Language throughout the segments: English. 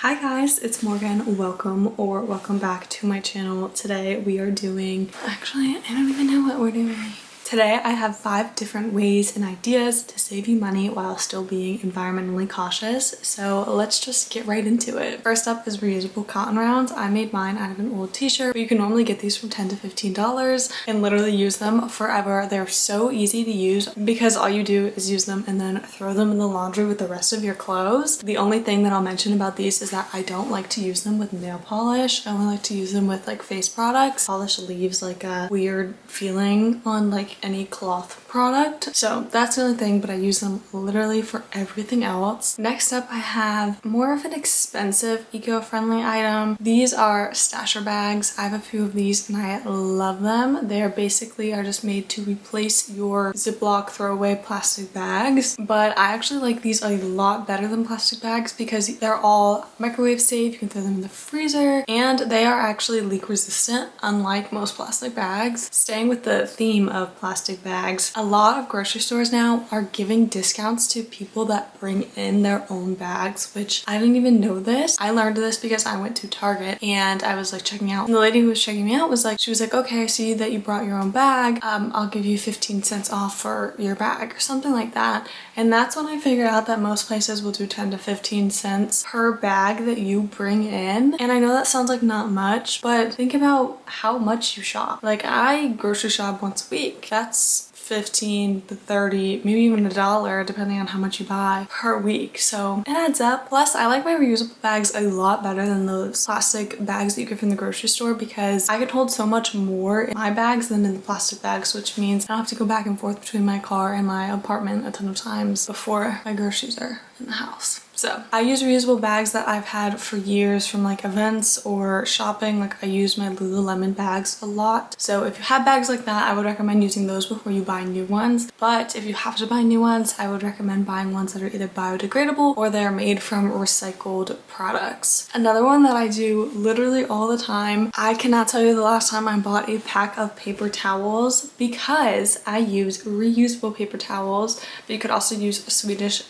Hi guys, it's Morgan. Welcome back to my channel. Today we are doing, actually I don't even know what we're doing. Today I have 5 different ways and ideas to save you money while still being environmentally cautious. So let's just get right into it. First up is reusable cotton rounds. I made mine out of an old t-shirt, but you can normally get these from $10 to $15 and literally use them forever. They're so easy to use because all you do is use them and then throw them in the laundry with the rest of your clothes. The only thing that I'll mention about these is that I don't like to use them with nail polish. I only like to use them with like face products. Polish leaves like a weird feeling on like any cloth product. So that's the only thing, but I use them literally for everything else. Next up, I have more of an expensive eco-friendly item. These are stasher bags. I have a few of these and I love them. They are basically just made to replace your Ziploc throwaway plastic bags, but I actually like these a lot better than plastic bags because they're all microwave safe. You can throw them in the freezer and they are actually leak resistant, unlike most plastic bags. Staying with the theme of plastic bags, a lot of grocery stores now are giving discounts to people that bring in their own bags, which I didn't even know this. I learned this because I went to Target and I was like checking out, and the lady who was checking me out was like, she was like, okay, I see that you brought your own bag. I'll give you 15 cents off for your bag or something like that. And that's when I figured out that most places will do 10 to 15 cents per bag that you bring in. And I know that sounds like not much, but think about how much you shop. Like I grocery shop once a week. That's 15 to 30, maybe even $1 depending on how much you buy per week. So it adds up. Plus I like my reusable bags a lot better than those plastic bags that you get from the grocery store because I can hold so much more in my bags than in the plastic bags, which means I don't have to go back and forth between my car and my apartment a ton of times before my groceries are in the house. So I use reusable bags that I've had for years from like events or shopping. Like I use my Lululemon bags a lot. So if you have bags like that, I would recommend using those before you buy new ones. But if you have to buy new ones, I would recommend buying ones that are either biodegradable or they're made from recycled products. Another one that I do literally all the time, I cannot tell you the last time I bought a pack of paper towels because I use reusable paper towels, but you could also use Swedish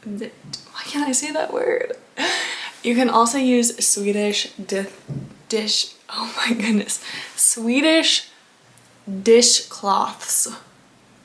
why can't I say that word? You can also use Swedish Swedish dishcloths.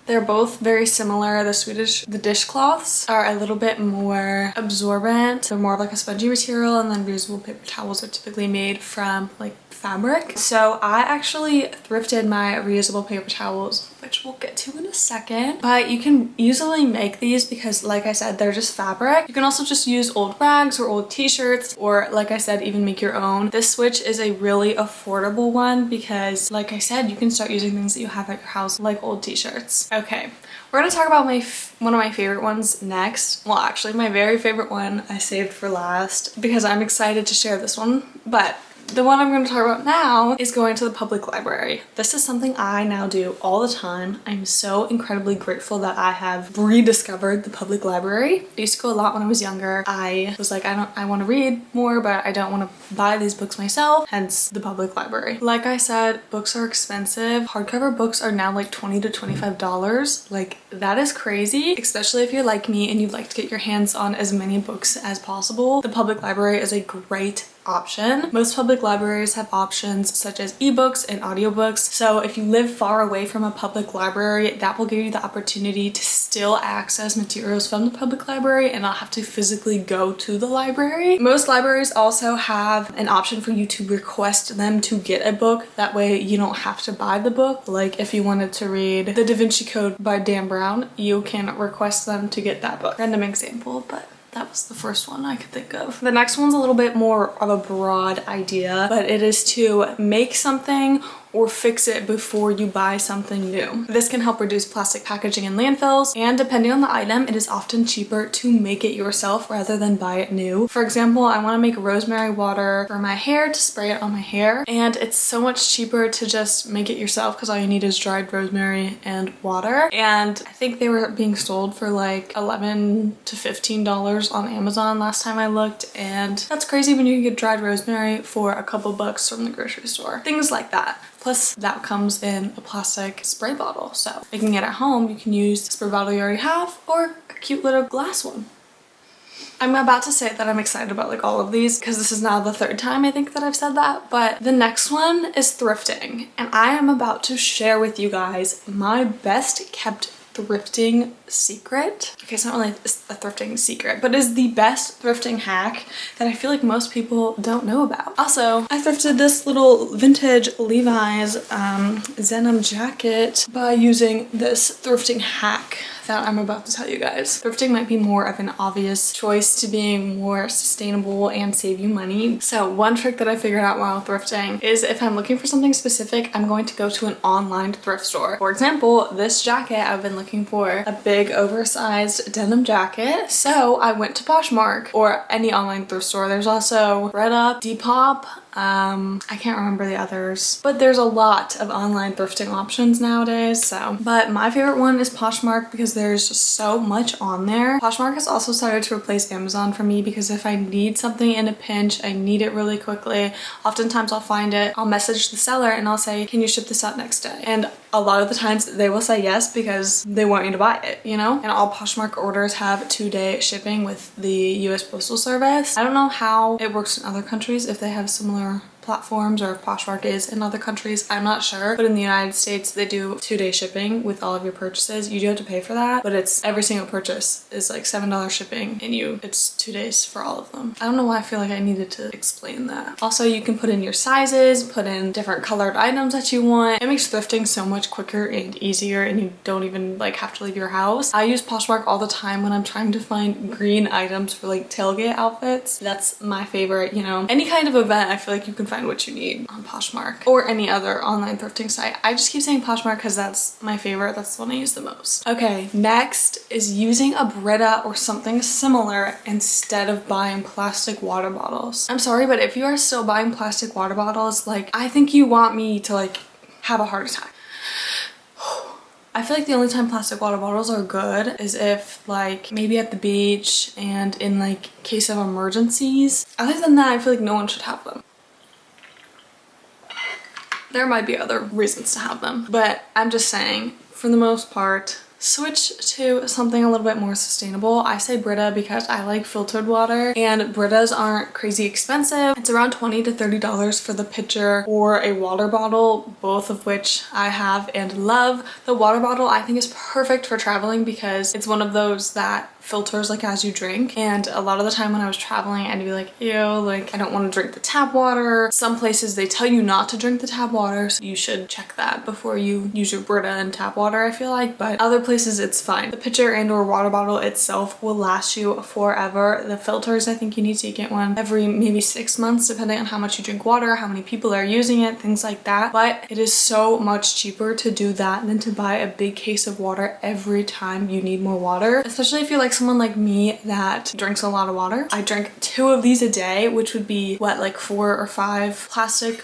They're both very similar. The dishcloths are a little bit more absorbent. They're more of like a spongy material, and then reusable paper towels are typically made from like fabric. So I actually thrifted my reusable paper towels, which we'll get to in a second, but you can easily make these because like I said, they're just fabric. You can also just use old rags or old t-shirts, or like I said, even make your own. This switch is a really affordable one because like I said, you can start using things that you have at your house like old t-shirts. Okay, we're gonna talk about one of my favorite ones next. Well, actually my very favorite one I saved for last because I'm excited to share this one, but the one I'm going to talk about now is going to the public library. This is something I now do all the time. I'm so incredibly grateful that I have rediscovered the public library. I used to go a lot when I was younger. I was like, I want to read more, but I don't want to buy these books myself, hence the public library. Like I said, books are expensive. Hardcover books are now like $20 to $25. Like that is crazy, especially if you're like me and you'd like to get your hands on as many books as possible. The public library is a great option. Most public libraries have options such as ebooks and audiobooks. So if you live far away from a public library, that will give you the opportunity to still access materials from the public library and not have to physically go to the library. Most libraries also have an option for you to request them to get a book. That way you don't have to buy the book. Like if you wanted to read The Da Vinci Code by Dan Brown, you can request them to get that book. Random example, but that was the first one I could think of. The next one's a little bit more of a broad idea, but it is to make something or fix it before you buy something new. This can help reduce plastic packaging in landfills, and depending on the item, it is often cheaper to make it yourself rather than buy it new. For example, I want to make rosemary water for my hair to spray it on my hair, and it's so much cheaper to just make it yourself because all you need is dried rosemary and water. And I think they were being sold for like $11 to $15 on Amazon last time I looked, and that's crazy when you can get dried rosemary for a couple bucks from the grocery store. Things like that. Plus that comes in a plastic spray bottle. So making it at home, you can use the spray bottle you already have or a cute little glass one. I'm about to say that I'm excited about like all of these because this is now the third time I think that I've said that, but the next one is thrifting, and I am about to share with you guys my best kept thrifting secret. Okay, it's not really a thrifting secret, but is the best thrifting hack that I feel like most people don't know about. Also, I thrifted this little vintage Levi's denim jacket by using this thrifting hack that I'm about to tell you guys. Thrifting might be more of an obvious choice to being more sustainable and save you money. So one trick that I figured out while thrifting is if I'm looking for something specific, I'm going to go to an online thrift store. For example, this jacket, I've been looking for a big oversized denim jacket. So I went to Poshmark or any online thrift store. There's also ThredUp, Depop, I can't remember the others, but there's a lot of online thrifting options nowadays. But my favorite one is Poshmark because there's just so much on there. Poshmark has also started to replace Amazon for me because if I need something in a pinch, I need it really quickly, oftentimes I'll find it, I'll message the seller and I'll say, can you ship this out next day? And a lot of the times they will say yes because they want you to buy it, you know? And all Poshmark orders have 2-day shipping with the US Postal Service. I don't know how it works in other countries, if they have similar platforms or if Poshmark is in other countries, I'm not sure, but in the United States they do 2-day shipping with all of your purchases. You do have to pay for that, but it's every single purchase is like $7 shipping and it's 2 days for all of them. I don't know why I feel like I needed to explain that. Also, you can put in your sizes, put in different colored items that you want. It makes thrifting so much quicker and easier and you don't even like have to leave your house. I use Poshmark all the time when I'm trying to find green items for like tailgate outfits. That's my favorite, you know. Any kind of event, I feel like you can find what you need on Poshmark or any other online thrifting site. I just keep saying Poshmark because that's my favorite. That's the one I use the most. Okay, next is using a Brita or something similar instead of buying plastic water bottles. I'm sorry, but if you are still buying plastic water bottles, like I think you want me to like have a heart attack. I feel like the only time plastic water bottles are good is if like maybe at the beach and in like case of emergencies. Other than that, I feel like no one should have them. There might be other reasons to have them, but I'm just saying, for the most part, switch to something a little bit more sustainable. I say Brita because I like filtered water and Britas aren't crazy expensive. It's around $20 to $30 for the pitcher or a water bottle, both of which I have and love. The water bottle I think is perfect for traveling because it's one of those that filters like as you drink, and a lot of the time when I was traveling I'd be like, ew, like I don't want to drink the tap water. Some places they tell you not to drink the tap water, so you should check that before you use your Brita and tap water, I feel like, but other places it's fine. The pitcher and or water bottle itself will last you forever. The filters, I think you need to get one every maybe 6 months depending on how much you drink water, how many people are using it, things like that, but it is so much cheaper to do that than to buy a big case of water every time you need more water, especially if you're like someone like me that drinks a lot of water. I drink 2 of these a day, which would be what, like 4 or 5 plastic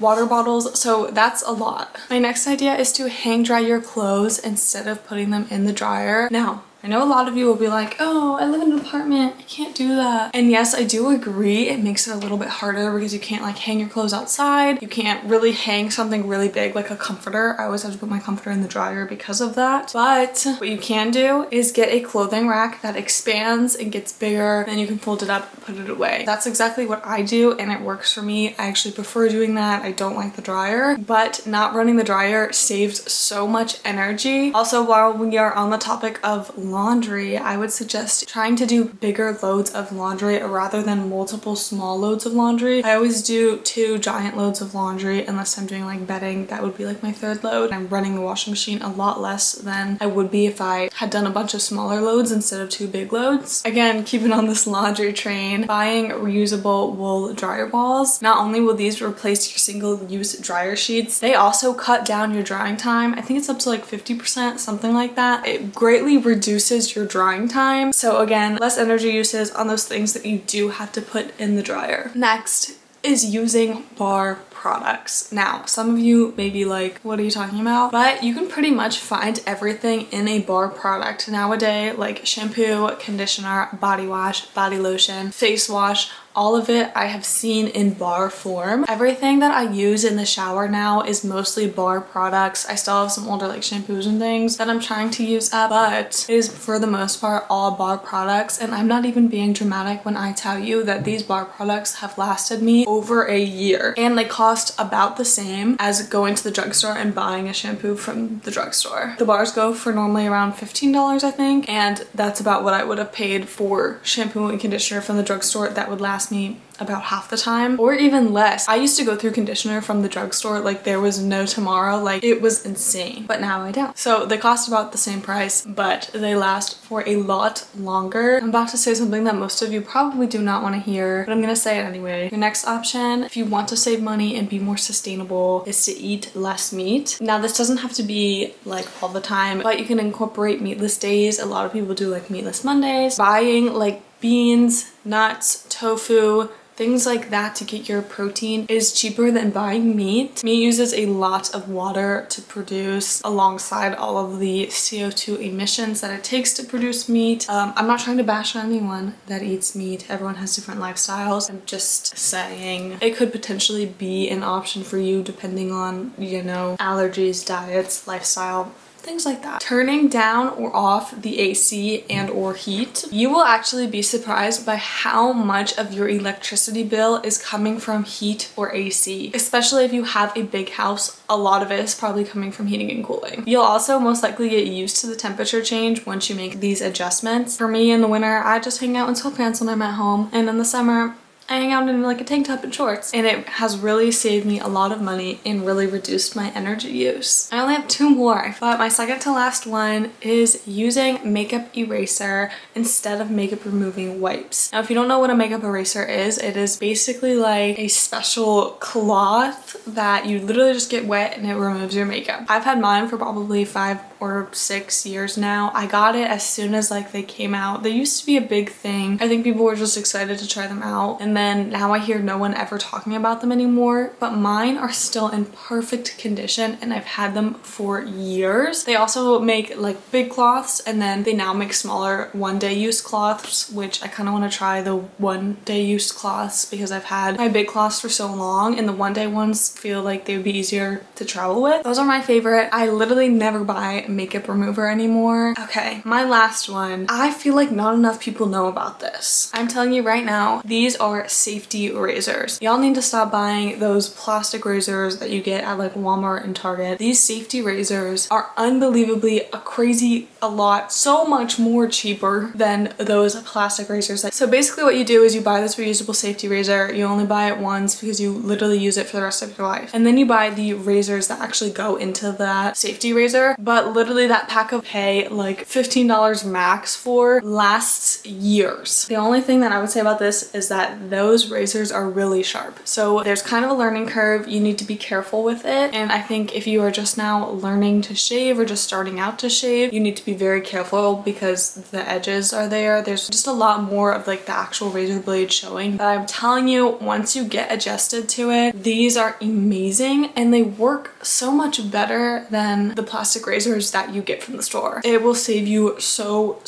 water bottles, so that's a lot. My next idea is to hang dry your clothes instead of putting them in the dryer. Now, I know a lot of you will be like, oh, I live in an apartment, I can't do that. And yes, I do agree, it makes it a little bit harder because you can't like hang your clothes outside. You can't really hang something really big like a comforter. I always have to put my comforter in the dryer because of that. But what you can do is get a clothing rack that expands and gets bigger, then you can fold it up and put it away. That's exactly what I do and it works for me. I actually prefer doing that. I don't like the dryer, but not running the dryer saves so much energy. Also, while we are on the topic of laundry, I would suggest trying to do bigger loads of laundry rather than multiple small loads of laundry. I always do 2 giant loads of laundry unless I'm doing like bedding. That would be like my 3rd load. I'm running the washing machine a lot less than I would be if I had done a bunch of smaller loads instead of 2 big loads. Again, keeping on this laundry train, buying reusable wool dryer balls. Not only will these replace your single-use dryer sheets, they also cut down your drying time. I think it's up to like 50%, something like that. It greatly reduces your drying time. So again, less energy uses on those things that you do have to put in the dryer. Next is using bar products. Now, some of you may be like, what are you talking about? But you can pretty much find everything in a bar product nowadays, like shampoo, conditioner, body wash, body lotion, face wash. All of it I have seen in bar form. Everything that I use in the shower now is mostly bar products. I still have some older like shampoos and things that I'm trying to use up, but it is for the most part all bar products. And I'm not even being dramatic when I tell you that these bar products have lasted me over a year, and they cost about the same as going to the drugstore and buying a shampoo from the drugstore. The bars go for normally around $15, I think, and that's about what I would have paid for shampoo and conditioner from the drugstore that would last me about half the time, or even less. I used to go through conditioner from the drugstore like there was no tomorrow. Like, it was insane, but now I don't. So they cost about the same price, but they last for a lot longer. I'm about to say something that most of you probably do not want to hear, but I'm gonna say it anyway. Your next option, if you want to save money and be more sustainable, is to eat less meat. Now, this doesn't have to be like all the time, but you can incorporate meatless days. A lot of people do like meatless Mondays. Buying like beans, nuts, tofu, things like that to get your protein is cheaper than buying meat. Meat uses a lot of water to produce, alongside all of the CO2 emissions that it takes to produce meat. I'm not trying to bash on anyone that eats meat. Everyone has different lifestyles. I'm just saying it could potentially be an option for you depending on, you know, allergies, diets, lifestyle, things like that. Turning down or off the AC and or heat, you will actually be surprised by how much of your electricity bill is coming from heat or AC. Especially if you have a big house, a lot of it is probably coming from heating and cooling. You'll also most likely get used to the temperature change once you make these adjustments. For me, in the winter, I just hang out in sweatpants when I'm at home, and in the summer, I hang out in like a tank top and shorts, and it has really saved me a lot of money and really reduced my energy use. I only have 2 more, but my second to last one is using makeup eraser instead of makeup removing wipes. Now, if you don't know what a makeup eraser is, it is basically like a special cloth that you literally just get wet and it removes your makeup. I've had mine for probably 5 or 6 years now. I got it as soon as like they came out. They used to be a big thing. I think people were just excited to try them out, and then now I hear no one ever talking about them anymore, but mine are still in perfect condition and I've had them for years. They also make like big cloths, and then they now make smaller one-day use cloths, which I kind of want to try the one-day use cloths because I've had my big cloths for so long, and the one-day ones feel like they would be easier to travel with. Those are my favorite. I literally never buy makeup remover anymore. Okay, my last one. I feel like not enough people know about this. I'm telling you right now, these are safety razors. Y'all need to stop buying those plastic razors that you get at like Walmart and Target. These safety razors are unbelievably a lot, so much more cheaper than those plastic razors. So basically what you do is you buy this reusable safety razor. You only buy it once because you literally use it for the rest of your life. And then you buy the razors that actually go into that safety razor. But literally that pack of pay like $15 max for lasts years. The only thing that I would say about this is that those razors are really sharp. So there's kind of a learning curve. You need to be careful with it. And I think if you are just now learning to shave or just starting out to shave, you need to be very careful because the edges are there. There's just a lot more of like the actual razor blade showing. But I'm telling you, once you get adjusted to it, these are amazing and they work so much better than the plastic razors that you get from the store. It will save you so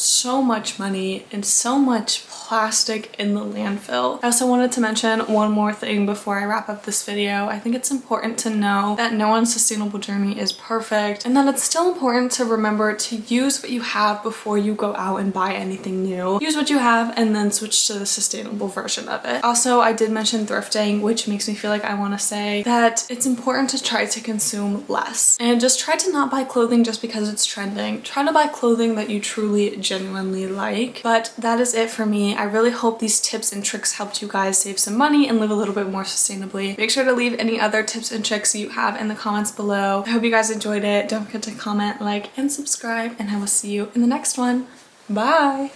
much money and so much plastic in the landfill. I also wanted to mention one more thing before I wrap up this video. I think it's important to know that no one's sustainable journey is perfect, and that it's still important to remember to use what you have before you go out and buy anything new. Use what you have and then switch to the sustainable version of it. Also, I did mention thrifting, which makes me feel like I want to say that it's important to try to consume less and just try to not buy clothing just because it's trending. Try to buy clothing that you truly genuinely like. But that is it for me. I really hope these tips and tricks helped you guys save some money and live a little bit more sustainably. Make sure to leave any other tips and tricks you have in the comments below. I hope you guys enjoyed it. Don't forget to comment, like, and subscribe, and I will see you in the next one. Bye!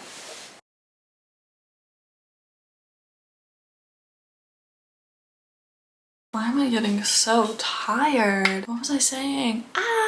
Why am I getting so tired? What was I saying? Ah!